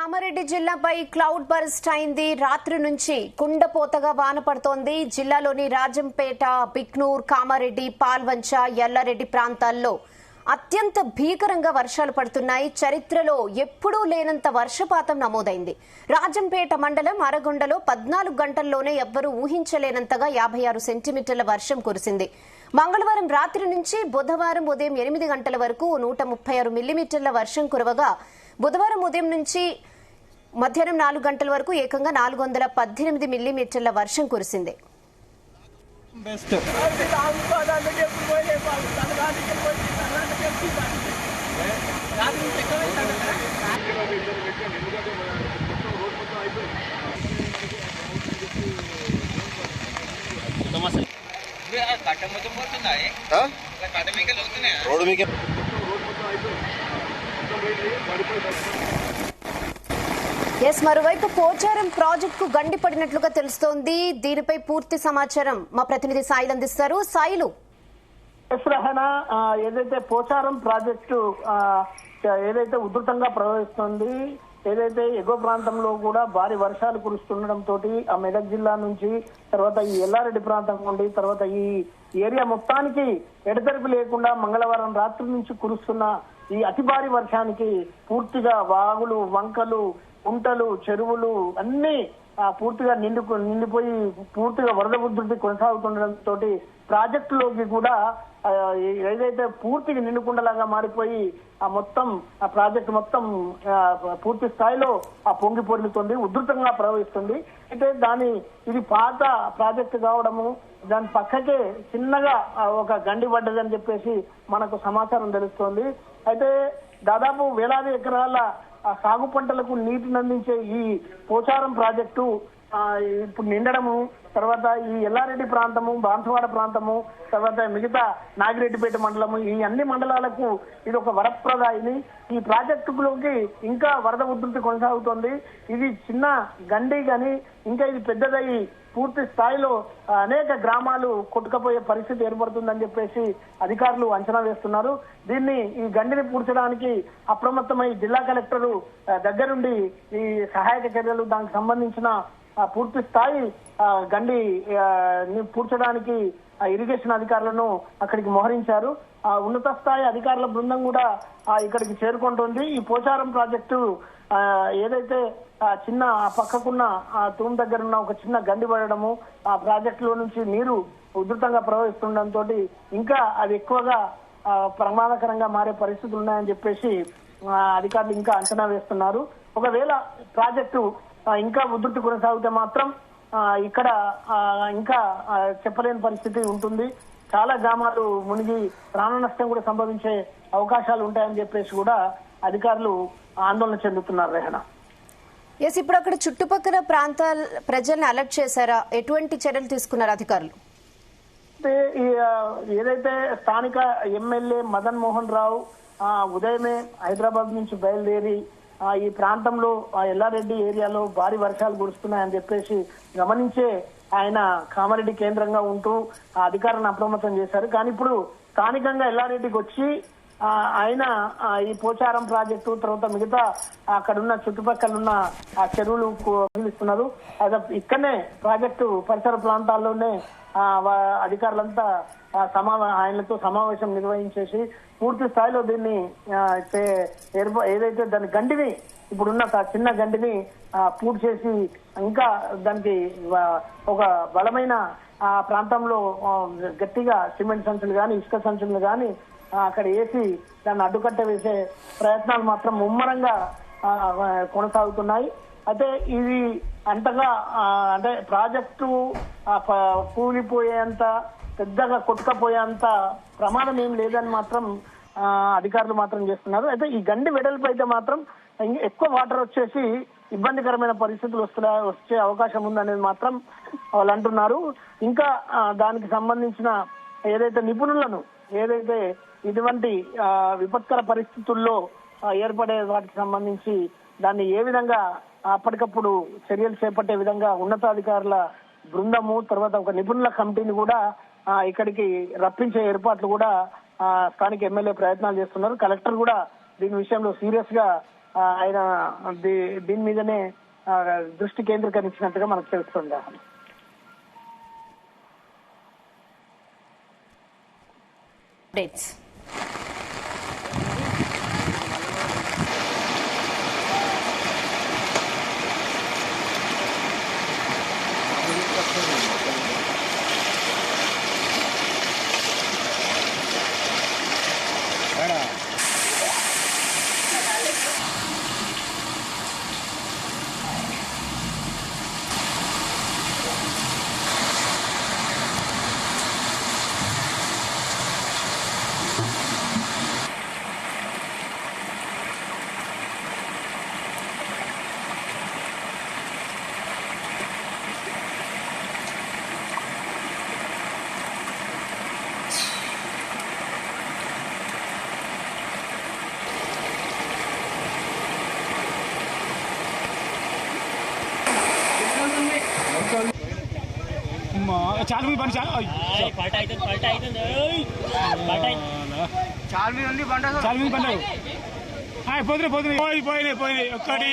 Kamareddy జిల్లాపై cloud burst అయింది. రాత్రి నుంచి కుండపోతగా వాన పడుతోంది. జిల్లాలోని రాజంపేట, బిక్నూర్, కామారెడ్డి, పాల్వంచ, ఎల్లారెడ్డి ప్రాంతాల్లో అత్యంత భీకరంగా వర్షాలు పడుతున్నాయి. చరిత్రలో ఎప్పుడూ లేనంత వర్షపాతం నమోదైంది. రాజంపేట మండలం అరగొండలో 14 గంటల్లోనే ఎవ్వరూ ఊహించలేనంతగా 56 సెంటీమీటర్ల వర్షం కురిసింది. మంగళవారం రాత్రి నుంచి బుధవారం ఉదయం 8 గంటల వరకు 136 మిల్లీమీటర్ల వర్షం కురవగా, బుధవారం ఉదయం నుంచి మధ్యాహ్నం 4 గంటల వరకు ఏకంగా 418 మిల్లీమీటర్ల వర్షం కురిసింది. మరోవైపు పోచారం ప్రాజెక్టుకు గండి పడినట్లుగా తెలుస్తోంది. దీనిపై పూర్తి సమాచారం మా ప్రతినిధి సాయిలు అందిస్తారు. సాయిలు, ఏదైతే పోచారం ప్రాజెక్టు ఏదైతే ఉధృతంగా ప్రవహిస్తోంది, ఏదైతే ఎగువ ప్రాంతంలో కూడా భారీ వర్షాలు కురుస్తుండటంతో ఆ మెదక్ జిల్లా నుంచి తర్వాత ఈ ఎల్లారెడ్డి ప్రాంతం నుండి తర్వాత ఈ ఏరియా మొత్తానికి ఎడతెరిపి లేకుండా మంగళవారం రాత్రి నుంచి కురుస్తున్న ఈ అతి భారీ వర్షానికి పూర్తిగా వాగులు, వంకలు, కుంటలు, చెరువులు అన్ని పూర్తిగా నిండిపోయి పూర్తిగా వరద ఉధృతి కొనసాగుతుండటంతో ప్రాజెక్టులోకి కూడా ఏదైతే పూర్తిగా నిండుకుండలాగా మారిపోయి ఆ ప్రాజెక్టు మొత్తం పూర్తి స్థాయిలో పొంగి పొర్లుతుంది, ఉధృతంగా ప్రవహిస్తుంది. అయితే ఇది పాత ప్రాజెక్టు కావడము, దాని పక్కకే చిన్నగా ఒక గండి పడ్డదని చెప్పేసి మనకు సమాచారం తెలుస్తోంది. అయితే దాదాపు వేలాది ఎకరాల సాగు పంటలకు నీటిని అందించే ఈ పోచారం ప్రాజెక్టు ఇప్పుడు నిండడము, తర్వాత ఈ ఎల్లారెడ్డి ప్రాంతము, బాన్సువాడ ప్రాంతము, తర్వాత మిగతా నాగిరెడ్డిపేట మండలము, ఈ అన్ని మండలాలకు ఇది ఒక వరప్రదాయిని. ఈ ప్రాజెక్టులోకి ఇంకా వరద ఉధృతి కొనసాగుతోంది. ఇది చిన్న గండి గాని ఇంకా ఇది పెద్దదయ్యి పూర్తి స్థాయిలో అనేక గ్రామాలు కొట్టుకపోయే పరిస్థితి ఏర్పడుతుందని చెప్పేసి అధికారులు అంచనా వేస్తున్నారు. ఈ గండిని పూడ్చడానికి అప్రమత్తమై జిల్లా కలెక్టరు దగ్గరుండి ఈ సహాయక చర్యలు దానికి సంబంధించిన పూర్తి స్థాయి గండి పూడ్చడానికి ఇరిగేషన్ అధికారులను అక్కడికి మోహరించారు. ఉన్నత స్థాయి అధికారుల బృందం కూడా ఇక్కడికి చేరుకుంటోంది. ఈ పోచారం ప్రాజెక్టు ఏదైతే చిన్న పక్కకున్న తూమ్ దగ్గర ఉన్న ఒక చిన్న గండి పడడము, ఆ ప్రాజెక్టులో నుంచి నీరు ఉధృతంగా ప్రవహిస్తుండటంతో ఇంకా అది ఎక్కువగా ప్రమాదకరంగా మారే పరిస్థితులు ఉన్నాయని చెప్పేసి అధికారులు ఇంకా అంచనా వేస్తున్నారు. ఒకవేళ ప్రాజెక్టు ఇంకా ఉధృతి కొనసాగితే మాత్రం ఇక్కడ ఇంకా చెప్పలేని పరిస్థితి ఉంటుంది. చాలా గ్రామాలు మునిగి ప్రాణ నష్టం కూడా సంభవించే అవకాశాలు ఉంటాయని చెప్పేసి కూడా అధికారులు ఆందోళన చెందుతున్నారు. రెహనా, ఇప్పుడు అక్కడ చుట్టుపక్కల ప్రాంతాల ప్రజల్ని అలర్ట్ చేశారా? ఎటువంటి చర్యలు తీసుకున్నారు అధికారులు? ఏదైతే స్థానిక ఎమ్మెల్యే మదన్ మోహన్ రావు ఉదయమే హైదరాబాద్ నుంచి బయలుదేరి ఈ ప్రాంతంలో ఎల్లారెడ్డి ఏరియాలో భారీ వర్షాలు కురుస్తున్నాయని చెప్పేసి గమనించే ఆయన కామారెడ్డి కేంద్రంగా ఉంటూ అధికారులను అప్రమత్తం చేశారు. కానీ ఇప్పుడు స్థానికంగా ఎల్లారెడ్డికి వచ్చి ఆయన ఈ పోచారం ప్రాజెక్టు తర్వాత మిగతా అక్కడున్న చుట్టుపక్కల ఉన్న చెరువులు పరిశీలిస్తున్నారు. ఇక్కడనే ప్రాజెక్టు పరిసర ప్రాంతాల్లోనే అధికారులంతా ఆయనతో సమావేశం నిర్వహించేసి పూర్తి స్థాయిలో దీన్ని ఏదైతే దాని గండిని ఇప్పుడున్న చిన్న గండిని పూర్తి చేసి ఇంకా దానికి ఒక బలమైన ప్రాంతంలో గట్టిగా సిమెంట్ సంచులు గాని ఇసుక సంచులు గాని అక్కడ వేసి దాన్ని అడ్డుకట్ట వేసే ప్రయత్నాలు మాత్రం ముమ్మరంగా కొనసాగుతున్నాయి. అయితే ఇది అంతగా అంటే ప్రాజెక్టు కూలిపోయేంత పెద్దగా కొట్టుకపోయేంత ప్రమాదం ఏం లేదని మాత్రం అధికారులు మాత్రం చేస్తున్నారు. అయితే ఈ గండి వెడల్పు అయితే మాత్రం ఎక్కువ వాటర్ వచ్చేసి ఇబ్బందికరమైన పరిస్థితులు వచ్చే అవకాశం ఉందనేది మాత్రం వాళ్ళు అంటున్నారు. ఇంకా దానికి సంబంధించిన ఏదైతే నిపుణులను ఏదైతే ఇటువంటి విపత్కర పరిస్థితుల్లో ఏర్పడే వాటికి సంబంధించి దాన్ని ఏ విధంగా అప్పటికప్పుడు చర్యలు చేపట్టే విధంగా ఉన్నతాధికారుల బృందము తర్వాత ఒక నిపుణుల కమిటీని కూడా ఇక్కడికి రప్పించే ఏర్పాట్లు కూడా స్థానిక ఎమ్మెల్యే ప్రయత్నాలు చేస్తున్నారు. కలెక్టర్ కూడా దీని విషయంలో సీరియస్ గా ఆయన దీని మీదనే దృష్టి కేంద్రీకరించినట్టుగా మనకు తెలుస్తుంది. updates. చాలు మీ బండి చాలు చాలు మీ బండి పోతున్నాయి పోతున్నాయి పోయినాయి 1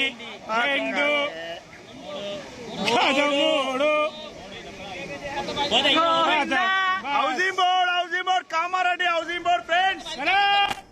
2 3 4